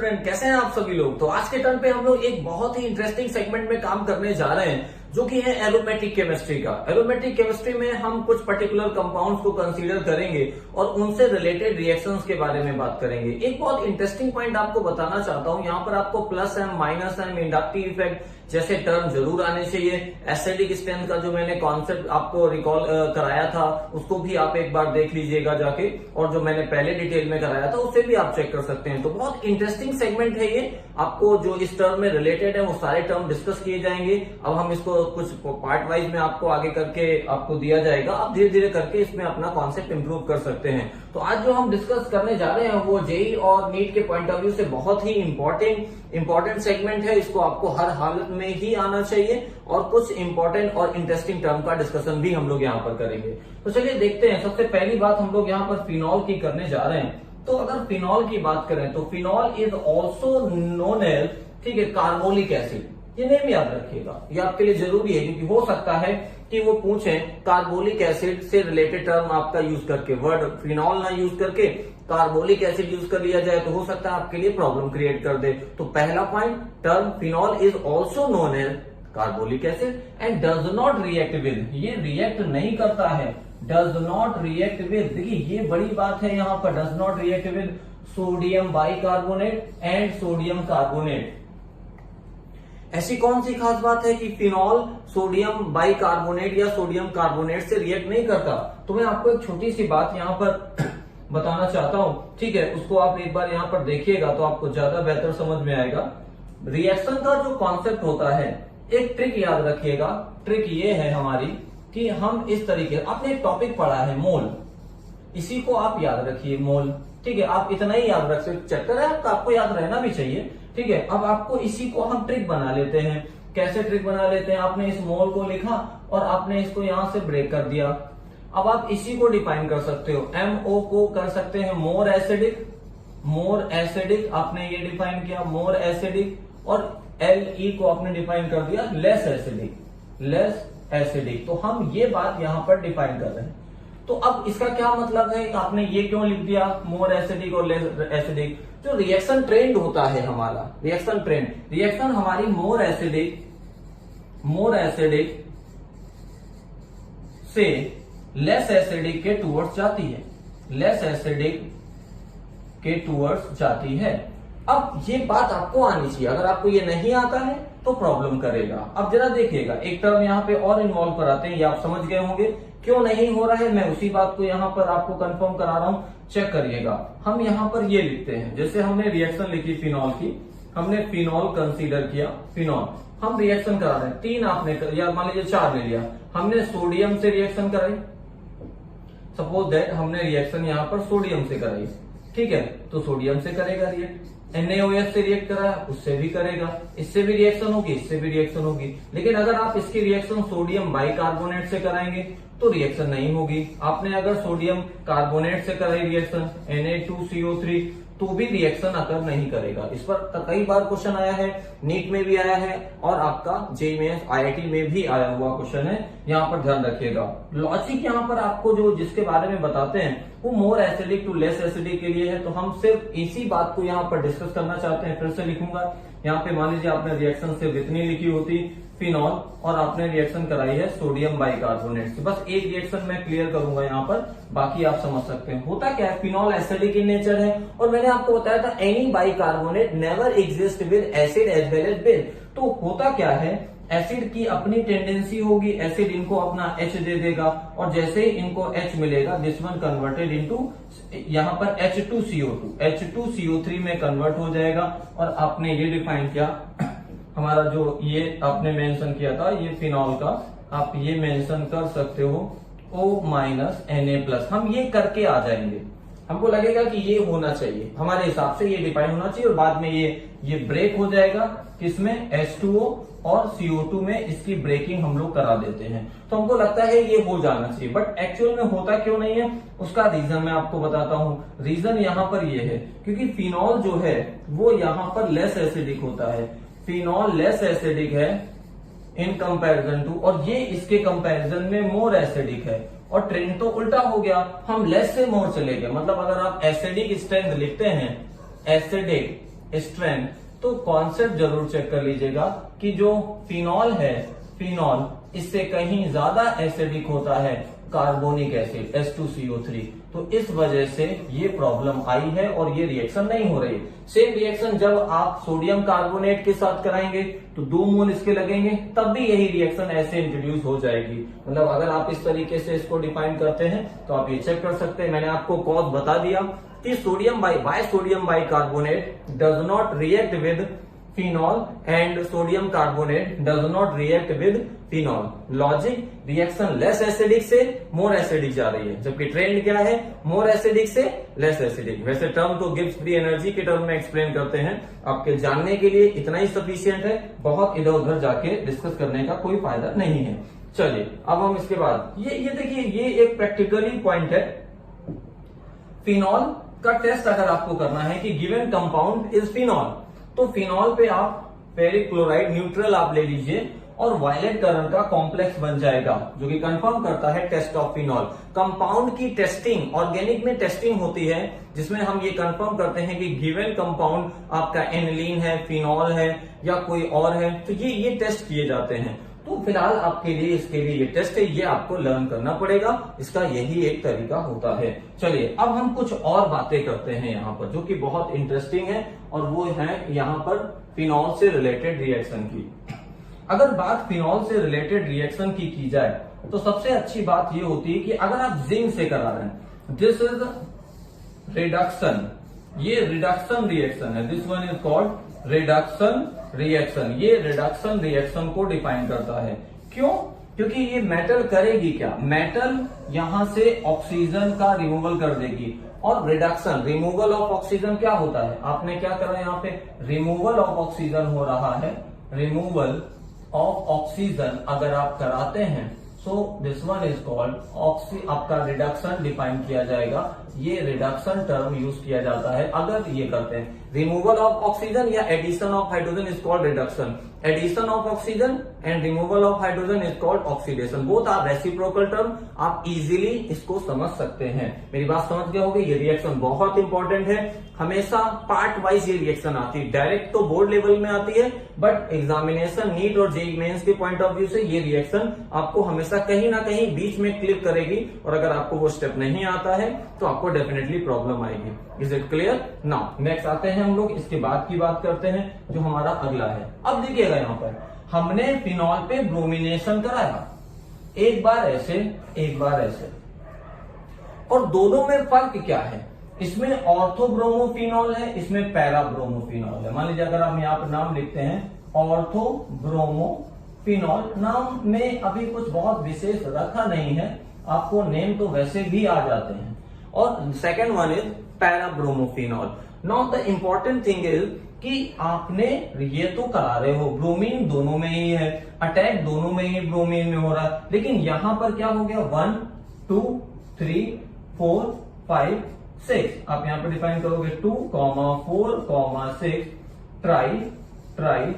Student, कैसे हैं आप सभी लोग। तो आज के टर्न पे हम लोग एक बहुत ही इंटरेस्टिंग सेगमेंट में काम करने जा रहे हैं, जो कि है एरोमेटिक केमिस्ट्री का। एरोमेटिक केमिस्ट्री में हम कुछ पर्टिकुलर कंपाउंड्स को कंसीडर करेंगे और उनसे रिलेटेड रिएक्शंस के बारे में बात करेंगे। एक बहुत इंटरेस्टिंग पॉइंट आपको बताना चाहता हूं, यहाँ पर आपको plus M, minus M, inductive effect जैसे टर्म जरूर आने चाहिए। एसिडिक स्ट्रेंथ का जो मैंने कॉन्सेप्ट आपको रिकॉल कराया था, उसको भी आप एक बार देख लीजिएगा जाके, और जो मैंने पहले डिटेल में कराया था उसे भी आप चेक कर सकते हैं। तो बहुत इंटरेस्टिंग सेगमेंट है ये। आपको जो इस टर्म में रिलेटेड है वो सारे टर्म डिस्कस किए जाएंगे। अब हम इसको कुछ पार्ट वाइज में आपको आगे करके आपको दिया जाएगा, आप धीरे धीरे करके इसमें अपना कॉन्सेप्ट इंप्रूव कर सकते हैं। तो आज जो हम डिस्कस करने जा रहे हैं वो जेई और नीट के पॉइंट ऑफ व्यू से बहुत ही इंपॉर्टेंट सेगमेंट है। इसको आपको हर हालत में ही आना चाहिए, और कुछ इंपॉर्टेंट और इंटरेस्टिंग टर्म का डिस्कशन भी हम लोग यहाँ पर करेंगे। तो चलिए देखते हैं। सबसे पहली बात हम लोग यहाँ पर फिनॉल की करने जा रहे हैं। तो अगर फिनॉल की बात करें तो phenol is also known as, ठीक है, कार्बोलिक एसिड। ये नेम याद रखिएगा, ये आपके लिए जरूरी है, क्योंकि हो सकता है कि वो पूछे कार्बोलिक एसिड से रिलेटेड टर्म आपका यूज करके, वर्ड फिनॉल ना यूज करके कार्बोलिक एसिड यूज कर लिया जाए तो हो सकता है आपके लिए प्रॉब्लम क्रिएट कर दे। तो पहला point, term phenol is also known as carbolic acid and does not react with, ये रिएक्ट नहीं करता है, डज नॉट रिएक्ट विद। देखिए ये बड़ी बात है यहाँ पर, does not react with sodium bicarbonate and sodium carbonate. ऐसी कौन सी खास बात है कि फिनॉल सोडियम बाइकार्बोनेट या सोडियम कार्बोनेट से रिएक्ट नहीं करता। तो मैं आपको एक छोटी सी बात यहाँ पर बताना चाहता हूं, ठीक है, उसको आप एक बार यहाँ पर देखिएगा तो आपको ज्यादा बेहतर समझ में आएगा। रिएक्शन का जो कॉन्सेप्ट होता है, एक ट्रिक याद रखिएगा। ट्रिक ये है हमारी कि हम इस तरीके, आपने एक टॉपिक पढ़ा है मोल, इसी को आप याद रखिए, मोल, ठीक है। आप इतना ही याद रख सकते, चैप्टर है आपका, आपको याद रहना भी चाहिए, ठीक है। अब आपको इसी को हम ट्रिक बना लेते हैं। कैसे ट्रिक बना लेते हैं? आपने इस मोल को लिखा और आपने इसको यहां से ब्रेक कर दिया। अब आप इसी को डिफाइन कर सकते हो, MO को कर सकते हैं मोर एसिडिक, आपने ये डिफाइन किया मोर एसिडिक, और LE को आपने डिफाइन कर दिया लेस एसिडिक। तो हम ये बात यहां पर डिफाइन कर रहे हैं। तो अब इसका क्या मतलब है, आपने ये क्यों लिख दिया मोर एसिडिक और लेस एसिडिक? जो रिएक्शन ट्रेंड होता है हमारा, रिएक्शन हमारी मोर एसिडिक से लेस एसिडिक के टूवर्ड्स जाती है, अब ये बात आपको आनी चाहिए। अगर आपको ये नहीं आता है तो प्रॉब्लम करेगा। अब जरा देखिएगा, एक टर्म यहाँ पे और इन्वॉल्व कराते हैं, ये आप समझ गए होंगे क्यों नहीं हो रहा है। मैं उसी बात को यहाँ पर आपको कंफर्म करा रहा हूं, चेक करिएगा। हम यहाँ पर ये लिखते हैं, जैसे हमने रिएक्शन लिखी फिनॉल की, हमने फिनॉल कंसीडर किया, फिनॉल हम रिएक्शन करा रहे हैं, 3 आपने या मान लीजिए 4 ले लिया। हमने सोडियम से रिएक्शन कराई, सपोज दैट हमने रिएक्शन यहाँ पर सोडियम से कराई, ठीक है, तो सोडियम से करेगा रिएक्ट। NaOH से रिएक्ट करा, उससे भी करेगा, इससे भी रिएक्शन होगी, इससे भी रिएक्शन होगी। लेकिन अगर आप इसकी रिएक्शन सोडियम बाइकार्बोनेट से कराएंगे तो रिएक्शन नहीं होगी। आपने अगर सोडियम कार्बोनेट से कराई रिएक्शन Na2CO3 तो भी रिएक्शन अकर नहीं करेगा। इस पर कई बार क्वेश्चन आया है, नीट में भी आया है और आपका जेईई में, IIT में भी आया हुआ क्वेश्चन है, यहाँ पर ध्यान रखिएगा। लॉजिक यहाँ पर आपको जो जिसके बारे में बताते हैं वो more acidic to less acidic के लिए है। तो हम सिर्फ इसी बात को यहाँ पर डिस्कस करना चाहते हैं। फिर से लिखूंगा, यहाँ पे मान लीजिए आपने रिएक्शन सिर्फ इतनी लिखी होती फिनॉल, और आपने रिएक्शन कराई है सोडियम बाइकार्बोनेट से। बस एक रिएक्शन मैं क्लियर करूंगा यहाँ पर, बाकी आप समझ सकते हैं। होता क्या है, फिनॉल एसिडिक इन नेचर है, और मैंने आपको बताया था any bicarbonate never exist with acid as well as base. तो होता क्या है, एसिड की अपनी टेंडेंसी होगी, एसिड इनको अपना H दे देगा, और जैसे ही इनको H मिलेगा, दिस वन कन्वर्टेड इनटू, यहाँ पर H2CO3 में कन्वर्ट हो जाएगा। और आपने ये डिफाइन किया, हमारा जो ये आपने मेंशन किया था ये फिनॉल का, आप ये मेंशन कर सकते हो O-Na+, हम ये करके आ जाएंगे। हमको लगेगा कि ये होना चाहिए, हमारे हिसाब से ये डिफाइन होना चाहिए, और बाद में ये ब्रेक हो जाएगा किसमें, H2O और CO2 में इसकी ब्रेकिंग हम लोग करा देते हैं। तो हमको लगता है ये हो जाना चाहिए, बट एक्चुअल में होता क्यों नहीं है, उसका रीजन मैं आपको बताता हूँ। रीजन यहाँ पर ये है क्योंकि फिनॉल जो है वो यहाँ पर लेस एसिडिक होता है, फिनॉल लेस एसिडिक है इन कंपैरिजन टू, और ये इसके कंपैरिजन में मोर एसिडिक है। और ट्रेंड तो उल्टा हो गया, हम लेस से मोर चले गए। मतलब अगर आप एसिडिक स्ट्रेंथ लिखते हैं, एसिडिक स्ट्रेंथ, तो कॉन्सेप्ट जरूर चेक कर लीजिएगा कि जो फिनॉल है, फिनॉल इससे कहीं ज्यादा एसिडिक होता है कार्बोनिक एसिड H2CO3, तो इस वजह से ये प्रॉब्लम आई है और ये रिएक्शन नहीं हो रही। सेम रिएक्शन जब आप सोडियम कार्बोनेट के साथ कराएंगे तो 2 मोल इसके लगेंगे, तब भी यही रिएक्शन ऐसे इंट्रोड्यूस हो जाएगी। मतलब अगर आप इस तरीके से इसको डिफाइन करते हैं तो आप ये चेक कर सकते हैं। मैंने आपको कॉज बता दिया कि sodium bicarbonate does not react with phenol and sodium carbonate does not react with phenol. Logic, reaction less acidic से मोर एसिडिक जा रही है, जबकि ट्रेंड क्या है, मोर एसिडिक से लेस एसिडिक। वैसे टर्म तो गिब्स फ्री एनर्जी के टर्म में एक्सप्लेन करते हैं, आपके जानने के लिए इतना ही सफिशियंट है, बहुत इधर उधर जाके डिस्कस करने का कोई फायदा नहीं है। चलिए अब हम इसके बाद ये देखिए, ये एक प्रैक्टिकली पॉइंट है। फिनॉल का टेस्ट अगर आपको करना है कि गिवन कंपाउंड इज फिनॉल, तो फिनॉल पे आप फेरिक क्लोराइड न्यूट्रल आप ले लीजिए और वायलेट कलर का कॉम्प्लेक्स बन जाएगा, जो कि कंफर्म करता है टेस्ट ऑफ फिनॉल। कंपाउंड की टेस्टिंग ऑर्गेनिक में टेस्टिंग होती है, जिसमें हम ये कंफर्म करते हैं कि गिवन कंपाउंड आपका एनिलीन है, फिनॉल है या कोई और है, तो ये टेस्ट किए जाते हैं। तो फिलहाल आपके लिए इसके लिए ये टेस्ट है, ये आपको लर्न करना पड़ेगा, इसका यही एक तरीका होता है। चलिए अब हम कुछ और बातें करते हैं यहाँ पर, जो कि बहुत इंटरेस्टिंग है, और वो है यहाँ पर फिनॉल से रिलेटेड रिएक्शन की। अगर बात फिनॉल से रिलेटेड रिएक्शन की जाए तो सबसे अच्छी बात ये होती है कि अगर आप जिंक से करा रहे हैं, दिस इज रिडक्शन, ये रिडक्शन रिएक्शन है, this one is called reduction reaction. ये रिडक्शन रिएक्शन को डिफाइन करता है। क्यों? क्योंकि ये मेटल करेगी क्या, मेटल यहां से ऑक्सीजन का रिमूवल कर देगी, और रिडक्शन रिमूवल ऑफ ऑक्सीजन क्या होता है, आपने क्या करा यहाँ पे, रिमूवल ऑफ ऑक्सीजन हो रहा है, रिमूवल ऑफ ऑक्सीजन अगर आप कराते हैं, so this one is called आपका रिडक्शन डिफाइन किया जाएगा। ये रिडक्शन टर्म यूज किया जाता है अगर ये करते हैं। रिमूवल ऑफ ऑक्सीजन या addition of hydrogen is called reduction, addition of oxygen and removal of hydrogen is called oxidation. Both are reciprocal term, आप इजीली इसको समझ सकते हैं। मेरी बात समझ गए होंगे। ये रिएक्शन बहुत इंपॉर्टेंट है, हमेशा पार्ट वाइज ये रिएक्शन आती है, डायरेक्ट तो बोर्ड लेवल में आती है, बट एग्जामिनेशन नीट और जेईई मेंस के पॉइंट ऑफ व्यू से ये रिएक्शन आपको हमेशा कहीं ना कहीं बीच में क्लिक करेगी, और अगर आपको वो स्टेप नहीं आता है तो आपको डेफिनेटली प्रॉब्लम आएगी। Is it clear? Now next आते हैं हम लोग, इसके बाद की बात करते हैं जो हमारा अगला है। अब देखिएगा यहाँ पर हमने फिनॉल पे ब्रोमिनेशन कराया, एक बार ऐसे एक बार ऐसे, और दोनों में फर्क क्या है, इसमें ऑर्थोब्रोमोफिनॉल है, इसमें पैराब्रोमोफिनॉल है। मान लीजिए अगर हम यहाँ पर नाम लिखते हैं ऑर्थोब्रोमोफिनॉल, नाम में अभी कुछ बहुत विशेष रखा नहीं है, आपको नेम तो वैसे भी आ जाते हैं। और second one is parabromophenol. Now the important thing is कि आपने ये तो करा रहे हो, ब्रोमीन दोनों में ही है, अटैक दोनों में ही ब्रोमीन में हो रहा है, लेकिन यहां पर क्या हो गया, 1 2 3 4 5 6, आप यहां पर डिफाइन करोगे 2, 4, 6 ट्राई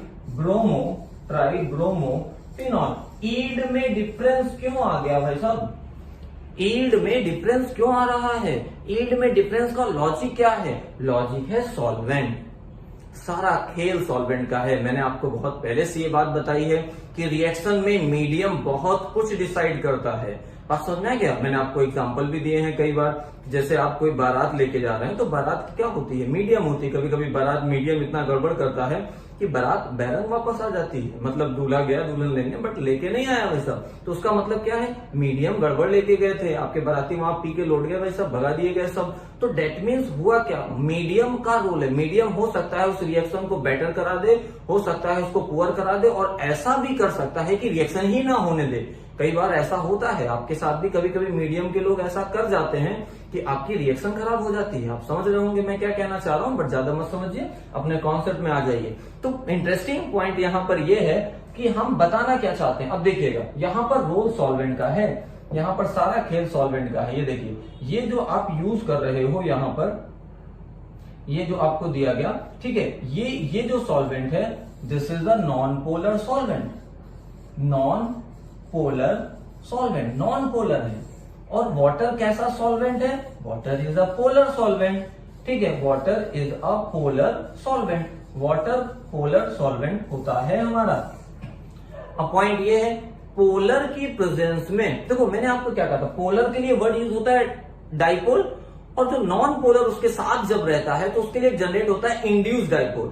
ब्रोमो फिनॉल। ईल्ड में डिफरेंस क्यों आ गया भाई साहब, ईल्ड में डिफरेंस क्यों आ रहा है, ईल्ड में डिफरेंस का लॉजिक क्या है, लॉजिक है सॉल्वेंट, सारा खेल सॉल्वेंट का है। मैंने आपको बहुत पहले से ये बात बताई है कि रिएक्शन में मीडियम बहुत कुछ डिसाइड करता है। बात समझ में आ गया? मैंने आपको एग्जांपल भी दिए हैं कई बार, जैसे आप कोई बारात लेके जा रहे हैं तो बारात क्या होती है, मीडियम होती है। कभी कभी बारात मीडियम इतना गड़बड़ करता है कि बारात बैरन वापस आ जाती है, मतलब दूल्हा गया दुल्हन लेने बट लेके नहीं आया वैसा, तो उसका मतलब क्या है, मीडियम गड़बड़ लेके गए थे, आपके बाराती वहां पी के लौट गए, वैसा भगा दिए गए सब। तो डेट मीन्स हुआ क्या, मीडियम का रोल है। मीडियम हो सकता है उस रिएक्शन को बेटर करा दे, हो सकता है उसको पुअर करा दे, और ऐसा भी कर सकता है कि रिएक्शन ही ना होने दे। कई बार ऐसा होता है, आपके साथ भी कभी कभी मीडियम के लोग ऐसा कर जाते हैं कि आपकी रिएक्शन खराब हो जाती है। आप समझ रहे होंगे मैं क्या कहना चाह रहा हूं, बट ज्यादा मत समझिए, अपने कॉन्सेप्ट में आ जाइए। तो इंटरेस्टिंग पॉइंट यहां पर यह है कि हम बताना क्या चाहते हैं। अब देखिएगा यहां पर रोल सॉल्वेंट का है, यहां पर सारा खेल सॉल्वेंट का है। ये देखिए, ये जो आप यूज कर रहे हो यहां पर, ये जो आपको दिया गया, ठीक है, ये जो सॉल्वेंट है, this is the non polar solvent, non polar solvent, non polar है। और वाटर कैसा सॉल्वेंट है, water is a polar solvent, ठीक है, water is a polar solvent, water polar solvent होता है हमारा। अब पॉइंट ये है, पोलर की प्रेजेंस में, देखो मैंने आपको क्या कहा था, पोलर के लिए वर्ड यूज होता है डाइपोल, और जो नॉन पोलर उसके साथ जब रहता है तो उसके लिए जनरेट होता है इंड्यूस डाइपोल।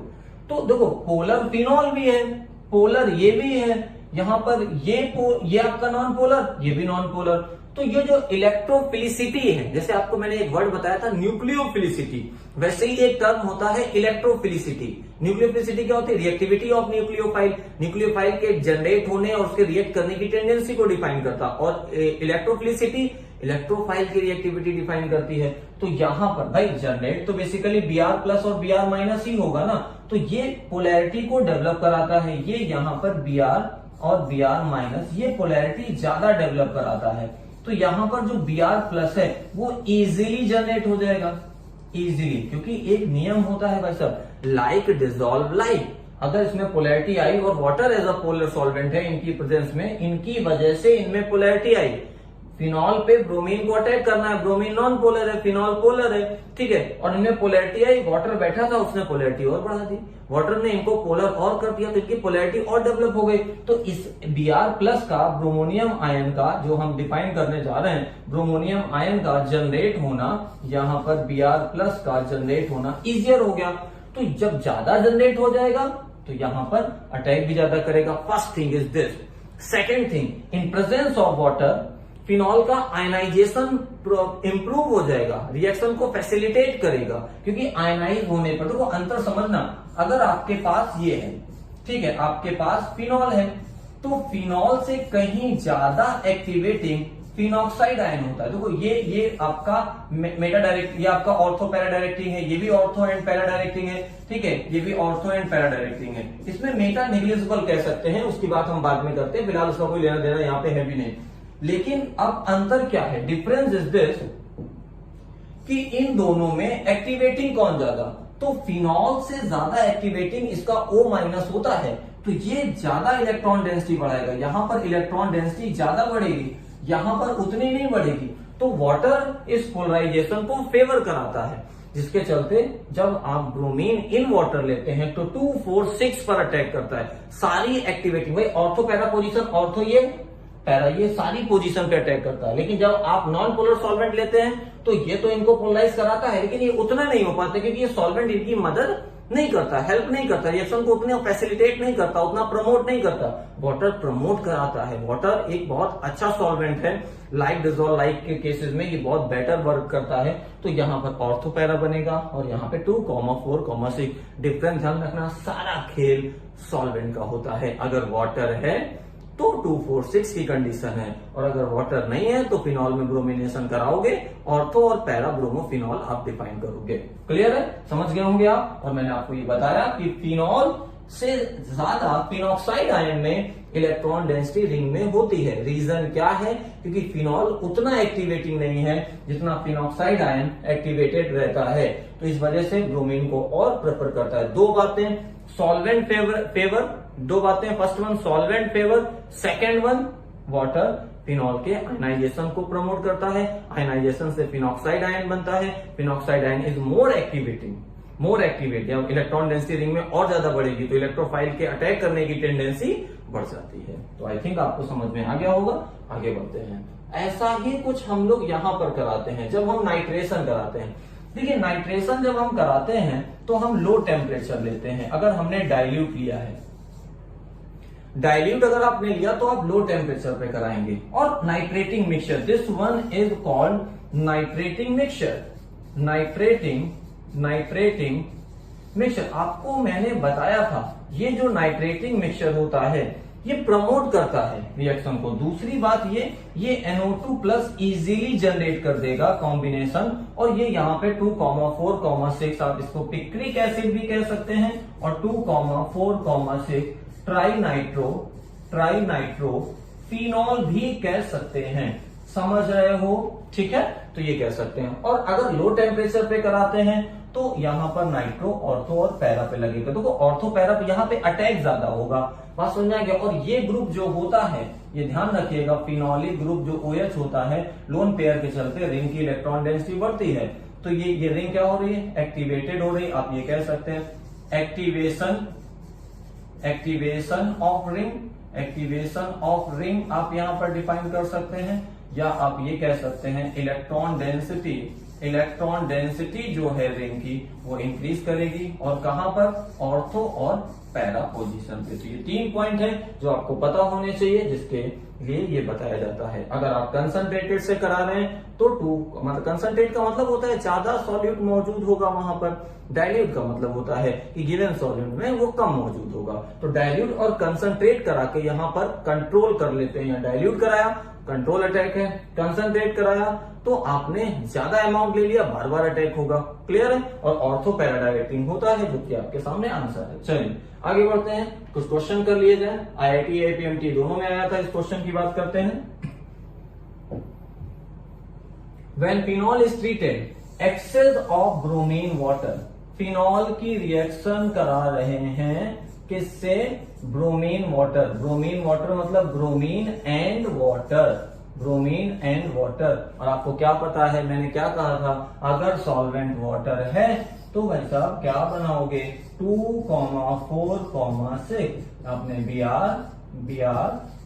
तो देखो पोलर फिनॉल भी है, पोलर ये भी है, यहां पर ये आपका नॉन पोलर, ये भी नॉन पोलर। तो ये जो इलेक्ट्रोफिलिसिटी है, जैसे आपको मैंने एक वर्ड बताया था न्यूक्लियोफिलिसिटी, वैसे ही एक टर्म होता है इलेक्ट्रोफिलिसिटी। न्यूक्लियोफिलिसिटी क्या होती है? रिएक्टिविटी ऑफ न्यूक्लियोफाइल, न्यूक्लियोफाइल के जनरेट होने और उसके रिएक्ट करने की टेंडेंसी को डिफाइन करता, और इलेक्ट्रोफिलिसिटी इलेक्ट्रोफाइल की रिएक्टिविटी डिफाइन करती है। तो यहां पर भाई जनरेट तो बेसिकली Br प्लस और Br माइनस ही होगा ना, तो ये पोलैरिटी को डेवलप कराता है, ये यहां पर Br और Br माइनस, ये पोलैरिटी ज्यादा डेवलप कराता है। तो यहां पर जो Br प्लस है वो इजीली जनरेट हो जाएगा, इजीली, क्योंकि एक नियम होता है भाई साहब, लाइक डिसॉल्व लाइक। अगर इसमें पोलैरिटी आई और water as a polar solvent है इनकी प्रेजेंस में, इनकी वजह से इनमें पोलैरिटी आई, फिनॉल पे ब्रोमीन को अटैक करना है, ब्रोमीन नॉन पोलर है, फिनॉल पोलर है, ठीक है, और इनमें पोलैरिटी आई, वाटर बैठा था उसने पोलैरिटी और बढ़ा दी, वाटर ने इनको पोलर और कर दिया, तो इनकी पोलैरिटी और डेवलप हो गई। तो इस Br प्लस का ब्रोमोनियम आयन का जो हम डिफाइन करने जा रहे हैं, ब्रोमोनियम आयन का जनरेट होना, यहां पर Br प्लस का जनरेट होना इजियर हो गया। तो जब ज्यादा जनरेट हो जाएगा तो यहां पर अटैक भी ज्यादा करेगा। First thing is this. Second thing, in presence of water phenol का आयनाइजेशन इंप्रूव हो जाएगा, रिएक्शन को फैसिलिटेट करेगा, क्योंकि आयनाइज होने पर, तो अंतर समझना, अगर आपके पास ये है, ठीक है, आपके पास फिनॉल है, तो फिनॉल से कहीं ज्यादा एक्टिवेटिंग फिनॉक्साइड आयन होता है। देखो ये आपका मेटा डायरेक्ट, ये आपका ऑर्थो पैरा डायरेक्टिंग है, ये भी ऑर्थो एंड पैरा डायरेक्टिंग है, ठीक है, ये भी ऑर्थो एंड पैरा डायरेक्टिंग है। इसमें मेटा निग्लिजिबल कह सकते हैं, उसकी बात हम बाद में करते हैं, फिलहाल उसका कोई लेना देना यहाँ पे है भी नहीं। लेकिन अब अंतर क्या है, डिफरेंस इज दिस, कि इन दोनों में एक्टिवेटिंग कौन ज्यादा, तो फिनॉल से ज्यादा एक्टिवेटिंग इसका O माइनस होता है, तो ये ज्यादा इलेक्ट्रॉन डेंसिटी बढ़ाएगा, यहां पर इलेक्ट्रॉन डेंसिटी ज्यादा बढ़ेगी, यहां पर उतनी नहीं बढ़ेगी। तो वाटर इस पोलराइजेशन को फेवर कराता है, जिसके चलते जब आप ब्रोमीन इन वाटर लेते हैं तो 2, 4, 6 पर अटैक करता है, सारी एक्टिवेटिंग, भाई ऑर्थो पैरा पोजीशन, ऑर्थो ये पैरा, ये सारी पोजीशन पे अटैक करता है। लेकिन जब आप नॉन पोलर सॉल्वेंट लेते हैं तो ये तो इनको पोलराइज कराता है, लेकिन ये उतना नहीं हो पाता, क्योंकि ये सॉल्वेंट इनकी मदद नहीं करता, हेल्प नहीं करता, रिएक्शन को उतने फैसिलिटेट नहीं करता, उतना प्रमोट नहीं करता। वाटर प्रमोट कराता है, वाटर एक बहुत अच्छा सॉल्वेंट है, लाइक डिसॉल्व लाइक के केसेस में ये बहुत बेटर वर्क करता है। तो यहाँ पर ऑर्थो पैरा बनेगा, और यहाँ पे 2, 4, 6 डिफरेंस ध्यान रखना, सारा खेल सॉल्वेंट का होता है। अगर वाटर है तो 2, 4, 6 की कंडीशन है, और अगर वाटर नहीं है तो फिनॉल में ब्रोमिनेशन कराओगे, ऑर्थो और पैरा ब्रोमो फिनॉल आप डिफाइन करोगे। क्लियर है, समझ गए होंगे आप। और मैंने आपको ये बताया कि फिनॉल से ज्यादा फिनॉक्साइड आयन में इलेक्ट्रॉन डेंसिटी रिंग में होती है। रीजन क्या है, क्योंकि फिनॉल उतना एक्टिवेटिंग नहीं है जितना फिनॉक्साइड आयन एक्टिवेटेड रहता है, तो इस वजह से ब्रोमीन को और प्रेफर करता है। दो बातें, सॉल्वेंट फेवर, दो बातें, first one solvent favour, second one water phenol के आयनाइजेशन को प्रमोट करता है, आयनाइजेशन से फिनॉक्साइड आयन बनता है, phenoxide ion is more activating, जब इलेक्ट्रॉन डेंसिटी रिंग में और ज्यादा बढ़ेगी तो इलेक्ट्रोफाइल के अटैक करने की टेंडेंसी बढ़ जाती है। तो आई थिंक आपको समझ में आ गया होगा, आगे बढ़ते हैं। ऐसा ही कुछ हम लोग यहां पर कराते हैं जब हम नाइट्रेशन कराते हैं। देखिए नाइट्रेशन जब हम कराते हैं तो हम लो टेम्परेचर लेते हैं। अगर हमने डाइल्यूट लिया है, डाइल्यूट अगर आपने लिया तो आप लो टेम्परेचर पे कराएंगे। और nitrating mixture, this one is called nitrating mixture, nitrating mixture. आपको मैंने बताया था ये जो नाइट्रेटिंग मिक्सचर होता है ये प्रमोट करता है रिएक्शन को। दूसरी बात ये NO2 प्लस इजीली जनरेट कर देगा कॉम्बिनेशन, और ये यहाँ पे 2, 4, 6 आप इसको पिक्रिक एसिड भी कह सकते हैं, और 2, 4, 6 ट्राइनाइट्रो फिनॉल भी कह सकते हैं। समझ रहे हो, ठीक है, तो ये कह सकते हैं। और अगर लो टेम्परेचर पे कराते हैं तो यहाँ पर नाइट्रो ऑर्थो और पैरा पे लगेगा। देखो ऑर्थो पैरा पे यहाँ पे अटैक ज्यादा होगा, बात समझ आ गया। और ये ग्रुप जो होता है, ये ध्यान रखिएगा, फिनॉलिक ग्रुप जो OH होता है, लोन पेयर के चलते रिंग की इलेक्ट्रॉन डेंसिटी बढ़ती है, तो ये रिंग क्या हो रही है, एक्टिवेटेड हो रही है। आप ये कह सकते हैं एक्टिवेशन ऑफ रिंग आप यहां पर डिफाइन कर सकते हैं, या आप ये कह सकते हैं इलेक्ट्रॉन डेंसिटी जो है रिंग की वो इंक्रीज करेगी, और कहां पर, ऑर्थो और पैरा पोजीशन पे। तो ये 3 पॉइंट है जो आपको पता होने चाहिए, जिसके लिए ये बताया जाता है। अगर आप कंसंट्रेटेड से करा रहे हैं तो 2 मतलब कंसंट्रेट का मतलब होता है ज्यादा सॉल्यूट मौजूद होगा वहां पर, डाइल्यूट का मतलब होता है कि गिवन सॉल्यूट में वो कम मौजूद होगा। तो डाइल्यूट और कंसंट्रेट करा के यहाँ पर कंट्रोल कर लेते हैं। डाइल्यूट कराया कंट्रोल अटैक है, कंसंट्रेट कराया तो आपने ज्यादा अमाउंट ले लिया, बार बार अटैक होगा। क्लियर है। और ऑर्थो पैरा डायरेक्टिंग होता है, जो कि आपके सामने आंसर है। चलिए आगे बढ़ते हैं, कुछ क्वेश्चन कर लिए जाए। IIT AIPMT दोनों में आया था, इस क्वेश्चन की बात करते हैं। When phenol is treated, excess of bromine water, phenol की रिएक्शन करा रहे हैं किससे, ब्रोमीन वाटर मतलब ब्रोमीन एंड वाटर। और आपको क्या पता है, मैंने क्या कहा था, अगर सॉल्वेंट वाटर है तो भाई साहब क्या बनाओगे, 2,4,6 आपने Br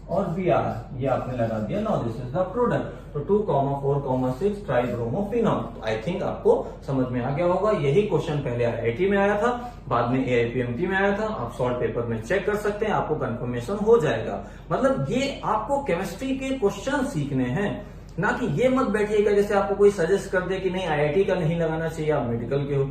और Br ये आपने लगा दिया। Now this is the product. तो 2,4,6 ट्राइब्रोमोफिनॉल। तो आई थिंक आपको समझ में आ गया होगा। यही क्वेश्चन पहले IIT में आया था, बाद में AIPMT में आया था। आप सॉल्ट पेपर में चेक कर सकते हैं, आपको कंफर्मेशन हो जाएगा। मतलब ये आपको केमिस्ट्री के क्वेश्चन सीखने हैं, ना कि ये मत बैठिएगा जैसे आपको कोई सजेस्ट कर दे कि नहीं IIT का नहीं लगाना चाहिए, आप मेडिकल के हो।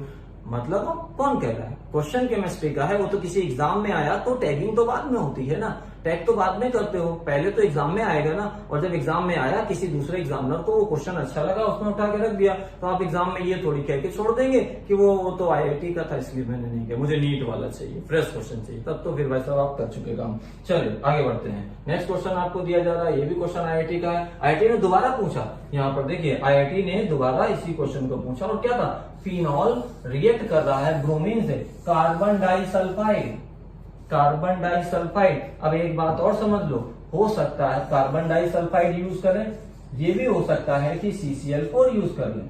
मतलब कौन कह रहा है, क्वेश्चन केमिस्ट्री का है, वो तो किसी एग्जाम में आया तो टैगिंग तो बाद में होती है ना, टैग तो बाद में करते हो, पहले तो एग्जाम में आएगा ना। और जब एग्जाम में आया किसी दूसरे एग्जामिनर को वो क्वेश्चन अच्छा लगा, उसने उठा के रख दिया, तो आप एग्जाम में ये थोड़ी कह के छोड़ देंगे कि वो तो IIT का था इसलिए मैंने नहीं किया, मुझे नीट वाला चाहिए, फ्रेश क्वेश्चन चाहिए। तब तो फिर वैसा आप कर चुके काम। चलिए आगे बढ़ते हैं। नेक्स्ट क्वेश्चन आपको दिया जा रहा है, ये भी क्वेश्चन IIT का है। IIT ने दोबारा पूछा, यहाँ पर देखिए IIT ने दोबारा इसी क्वेश्चन को पूछा, और क्या था, फिनॉल रिएक्ट कर रहा है ब्रोमीन से कार्बन डाइसल्फाइड। अब एक बात और समझ लो, हो सकता है कार्बन डाइसल्फाइड यूज करें, ये भी हो सकता है कि CCl4 यूज कर लें।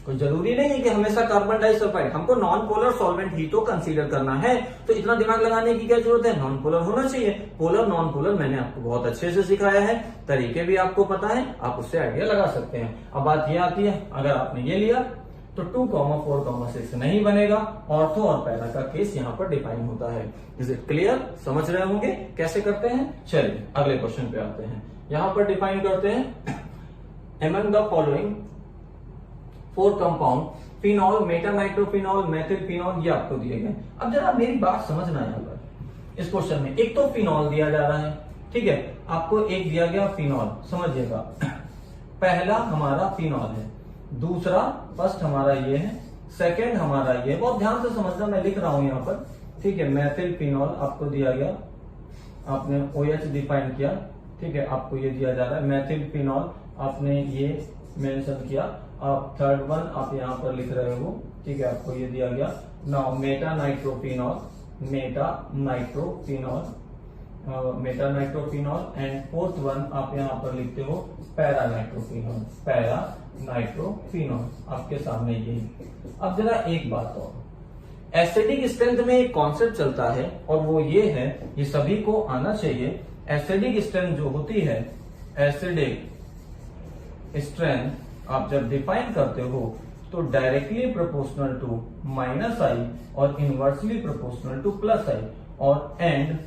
कोई जरूरी नहीं है कि हमेशा कार्बन डाइसल्फाइड, हमको नॉन पोलर सॉल्वेंट ही तो कंसीडर करना है। तो इतना दिमाग लगाने की क्या जरूरत है, नॉन पोलर होना चाहिए। पोलर नॉन पोलर मैंने आपको बहुत अच्छे से सिखाया है, तरीके भी आपको पता है, आप उससे आइडिया लगा सकते हैं। अब बात ये आती है, अगर आपने ये लिया तो 2,4,6 नहीं बनेगा। ऑर्थो और पैरा का केस यहाँ पर डिफाइन होता है। इज इट क्लियर, समझ रहे होंगे कैसे करते हैं। चलिए अगले क्वेश्चन पे आते हैं। यहाँ पर डिफाइन करते हैं, among the following 4 compound phenol, metanitrophenol, methylphenol, ये आपको दिए गए। अब जरा मेरी बात समझना यहाँ पर, इस क्वेश्चन में एक तो फिनॉल दिया जा रहा है, ठीक है, आपको एक दिया गया फिनॉल, समझिएगा पहला हमारा फिनॉल है, दूसरा फर्स्ट हमारा ये है, सेकंड हमारा ये, बहुत ध्यान से समझना, मैं लिख रहा हूं यहाँ पर, ठीक है। मेथिल फिनॉल आपको दिया गया, आपने OH डिफाइन किया, ठीक है, आपको ये दिया जा रहा है मेथिल फिनॉल, आपने ये मेंशन किया। आप थर्ड वन आप यहाँ पर लिख रहे हो, ठीक है, आपको ये दिया गया। नाउ मेटानाइट्रोफिनॉल एंड फोर्थ वन आप यहाँ पर लिखते हो पैरानाइट्रोफिनॉल, आपके सामने यही। अब जरा एक बात और, एसिडिक स्ट्रेंथ में एक कॉन्सेप्ट चलता है और वो ये है, ये सभी को आना चाहिए। एसिडिक स्ट्रेंथ जो होती है, एसिडिक स्ट्रेंथ आप जब डिफाइन करते हो तो डायरेक्टली प्रोपोर्शनल टू -i और इनवर्सली प्रोपोर्शनल टू +i और एंड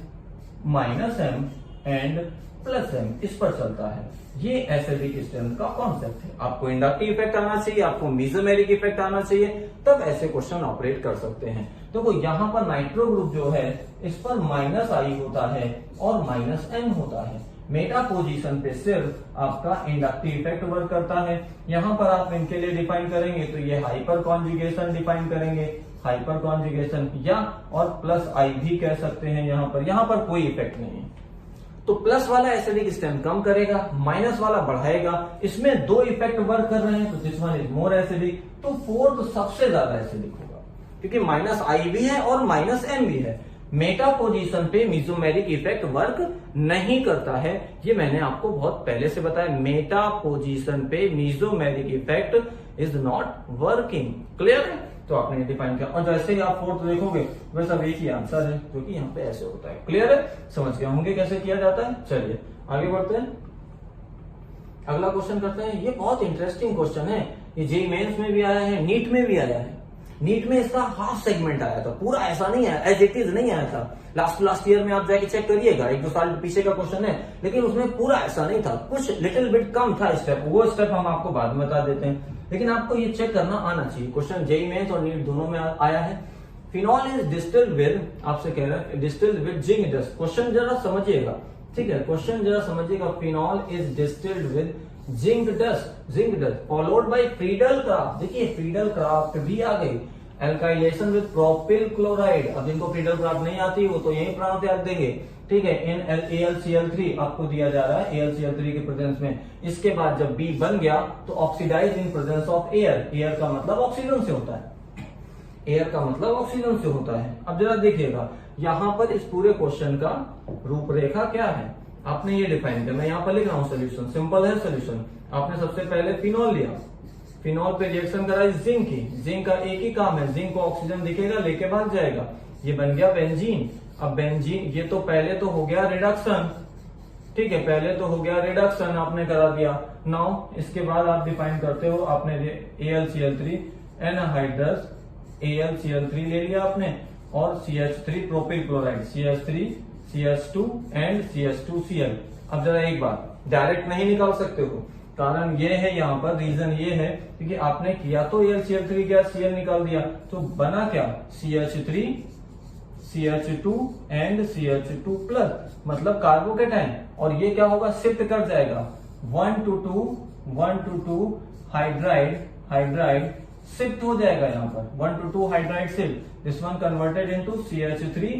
-m एंड +m, इस पर चलता है। ये एसिडिक स्ट्रेंथ का कॉन्सेप्ट है। आपको इंडक्टिव इफेक्ट आना चाहिए, आपको मेसोमेरिक इफेक्ट आना चाहिए, तब ऐसे क्वेश्चन ऑपरेट कर सकते हैं। देखो यहाँ पर नाइट्रो ग्रुप जो है, इस पर -i होता है और -m होता है। मेटा पोजीशन पे सिर्फ आपका इंडक्टिव इफेक्ट वर्क करता है। यहाँ पर आप इनके लिए डिफाइन करेंगे तो ये हाइपर कॉन्जुगेशन डिफाइन करेंगे, हाइपर कॉन्जुगेशन, या और +i भी कह सकते हैं। यहाँ पर कोई इफेक्ट नहीं है, तो प्लस वाला एसिडिक स्ट्रेंथ कम करेगा, माइनस वाला बढ़ाएगा। इसमें 2 इफेक्ट वर्क कर रहे हैं, तो this one is more acidic, तो फोर्थ सबसे ज्यादा एसिडिक होगा, क्योंकि -i भी है और -m भी है। मेटा पोजीशन पे मीजोमेरिक इफेक्ट वर्क नहीं करता है। ये मैंने आपको बहुत पहले से बताया, मेटा पोजीशन पे mesomeric effect is not working. Clear है? तो आपने डिफाइन किया, और जैसे ही आप फोर्थ देखोगे वैसा एक ही आंसर है, क्योंकि यहाँ पे ऐसे होता है। क्लियर है? समझ गए होंगे कैसे किया जाता है। चलिए आगे बढ़ते हैं, अगला क्वेश्चन करते हैं। ये बहुत इंटरेस्टिंग क्वेश्चन है, ये जेईई मेंस में भी आया है, नीट में भी आया है। नीट में इसका हाफ सेगमेंट आया था, पूरा ऐसा नहीं आया, एज इट इज नहीं आया था। लास्ट ईयर में आप जाके चेक करिएगा, 1-2 साल पीछे का क्वेश्चन है, लेकिन उसमें पूरा ऐसा नहीं था, कुछ लिटिल बिट कम था स्टेप। वो स्टेप हम आपको बाद में बता देते हैं, लेकिन आपको ये चेक करना आना चाहिए। क्वेश्चन जेईई मेंस और नीट दोनों में आया है। फिनॉल इज डिस्टिल्ड विद, आपसे कह रहा है distilled with zinc dust. Question जरा समझिएगा, ठीक है, क्वेश्चन जरा समझिएगा। Phenol is distilled with zinc dust followed by Friedel craft. देखिए फ्रीडल क्राफ्ट भी आ गई। एल्काइलेशन विद प्रोपिल क्लोराइड, अब जिनको फ्रीडल क्राफ्ट नहीं आती वो तो यही प्रांत याद देंगे, ठीक है। इन AlCl3 आपको दिया जा रहा है AlCl3 के प्रेजेंस में। इसके बाद जब B बन गया तो oxidise in presence of air. Air का मतलब ऑक्सीजन से होता है, एयर का मतलब ऑक्सीजन से होता है। अब जरा देखिएगा यहाँ पर इस पूरे क्वेश्चन का रूपरेखा क्या है, आपने ये डिफाइन किया। मैं यहाँ पर लिख रहा हूँ सोल्यूशन, सिंपल है सोल्यूशन। आपने सबसे पहले फिनॉल लिया, फिनॉल पे रिएक्शन कराई जिंक की। जिंक का एक ही काम है, जिंक को ऑक्सीजन दिखेगा लेके भाग जाएगा, ये बन गया बेंजीन। अब बेंजीन ये तो पहले तो हो गया रिडक्शन, ठीक है, पहले तो हो गया रिडक्शन, आपने करा दिया। नाउ इसके बाद आप डिफाइन करते हो, आपने AlCl3 एनहाइड्रस AlCl3 ले लिया आपने, और CH3 propyl chloride CH3 CH2 and CH2Cl। अब जरा एक बात, डायरेक्ट नहीं निकाल सकते हो, कारण ये है यहाँ पर, रीजन ये है क्योंकि आपने किया तो AlCl3 गया, Cl निकाल दिया, तो बना क्या CH3 CH2 and CH2 plus, मतलब कार्बोकेटाइन। और ये क्या होगा, शिफ्ट कर जाएगा 1 to 2 हाइड्राइड शिफ्ट हो जाएगा यहाँ पर, 1 to 2 hydride shift, this one converted into CH3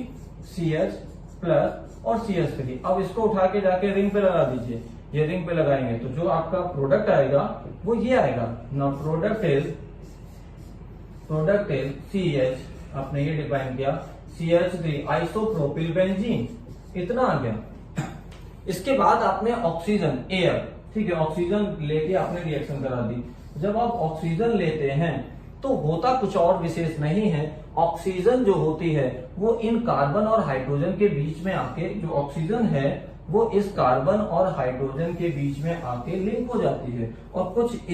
CH plus और CH3। अब इसको उठा के जाके रिंग पे लगा दीजिए, ये रिंग पे लगाएंगे तो जो आपका प्रोडक्ट आएगा वो ये आएगा ना, प्रोडक्ट इज CH, आपने ये डिफाइन किया CH3 आइसोप्रोपिल बेंजीन, इतना आ गया। इसके बाद आपने ऑक्सीजन एयर, ठीक है, ऑक्सीजन लेके आपने रिएक्शन करा दी। जब आप ऑक्सीजन लेते हैं तो होता कुछ और विशेष नहीं है, ऑक्सीजन जो होती है वो इन कार्बन और हाइड्रोजन के बीच में आके, जो ऑक्सीजन है वो इस कार्बन और हाइड्रोजन के बीच में आके लिंक हो जाती है, और कुछ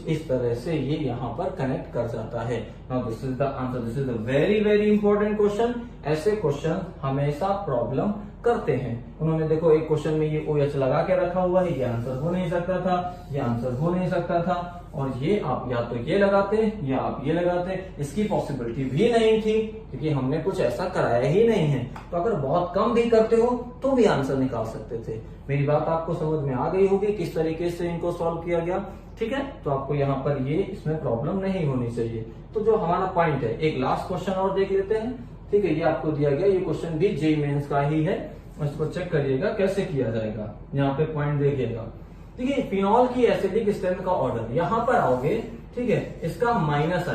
इस तरह से ये यहाँ पर कनेक्ट कर जाता है। Now this is the answer, this is the very very important question. ऐसे क्वेश्चन हमेशा प्रॉब्लम करते हैं। उन्होंने देखो एक क्वेश्चन में ये OH लगा के रखा हुआ है, ये आंसर हो नहीं सकता था, ये आंसर हो नहीं सकता था, और ये आप या तो ये लगाते या आप ये लगाते, इसकी पॉसिबिलिटी भी नहीं थी क्योंकि हमने कुछ ऐसा कराया ही नहीं है। तो अगर बहुत कम भी करते हो तो भी आंसर निकाल सकते थे। मेरी बात आपको समझ में आ गई होगी किस तरीके से इनको सॉल्व किया गया, ठीक है। तो आपको यहाँ पर ये इसमें प्रॉब्लम नहीं होनी चाहिए। तो जो हमारा पॉइंट है, एक लास्ट क्वेश्चन और देख लेते हैं, ठीक है। ये आपको दिया गया, ये क्वेश्चन भी जेईई मेंस का ही है, इसको चेक करिएगा कैसे किया जाएगा। यहाँ पे पॉइंट देखिएगा, देखिए फिनॉल की एसिडिक स्ट्रेंथ का ऑर्डर, यहां पर आओगे, ठीक है, इसका माइनस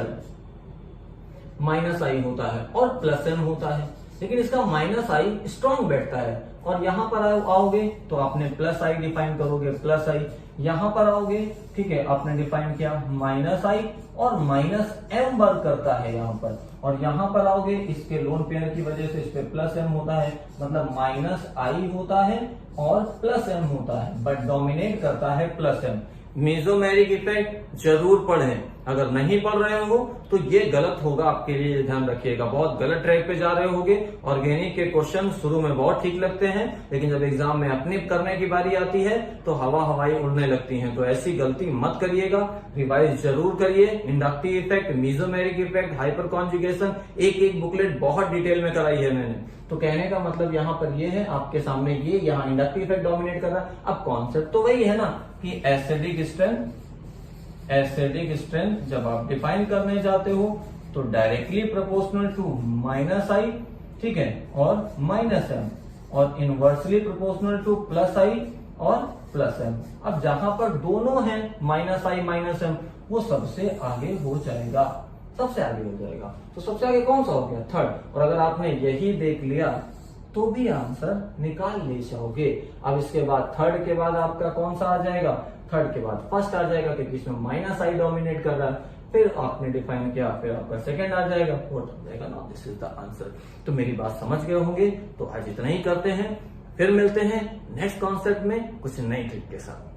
आई होता है और प्लस एन होता है, लेकिन इसका माइनस आई स्ट्रॉन्ग बैठता है। और यहां पर आओगे तो आपने प्लस आई डिफाइन करोगे, प्लस आई। यहां पर आओगे, ठीक है, आपने डिफाइन किया माइनस आई और माइनस एम वर्क करता है यहाँ पर। और यहां पर आओगे, इसके लोन पेयर की वजह से इस पे प्लस एम होता है, मतलब माइनस आई होता है और प्लस एम होता है, बट डोमिनेट करता है प्लस एम। मेसोमेरिक इफेक्ट जरूर पढ़ें, अगर नहीं पढ़ रहे हो तो ये गलत होगा आपके लिए, ध्यान रखिएगा, बहुत गलत ट्रैक पे जा रहे होगे। ऑर्गेनिक के क्वेश्चन शुरू में बहुत ठीक लगते हैं, लेकिन जब एग्जाम में अपने करने की बारी आती है तो हवाई उड़ने लगती हैं। तो ऐसी गलती मत करिएगा, रिवाइज जरूर करिए। Inductive effect, mesomeric effect, hyper conjugation, एक बुकलेट बहुत डिटेल में कराई है मैंने। तो कहने का मतलब यहाँ पर ये है, आपके सामने ये यहाँ इंडक्टिव इफेक्ट डोमिनेट कर रहा है। अब कॉन्सेप्ट तो वही है ना कि एसिडिक स्ट्रेंथ जब आप डिफाइन करने जाते हो तो डायरेक्टली प्रोपोर्शनल टू माइनस आई, ठीक है, और माइनस एम, और इनवर्सली प्रोपोर्शनल टू प्लस आई और प्लस एम। अब जहां पर दोनों हैं माइनस आई माइनस एम, वो सबसे आगे हो जाएगा। सबसे आगे हो जाएगा। तो सबसे आगे कौन सा हो गया? थर्ड। और अगर आपने यही देख लिया तो भी आंसर निकाल ले जाओगे। अब इसके बाद थर्ड के बाद आपका कौन सा आ जाएगा? थर्ड के बाद फर्स्ट आ जाएगा, क्योंकि इसमें माइनस आई डोमिनेट कर रहा है। फिर आपने डिफाइन किया, फिर आपका सेकंड आ जाएगा, फोर्थ आ जाएगा। Now this is the answer. तो मेरी बात समझ गए होंगे। तो आज इतना ही करते हैं, फिर मिलते हैं नेक्स्ट कॉन्सेप्ट में कुछ नई ट्रिक के साथ।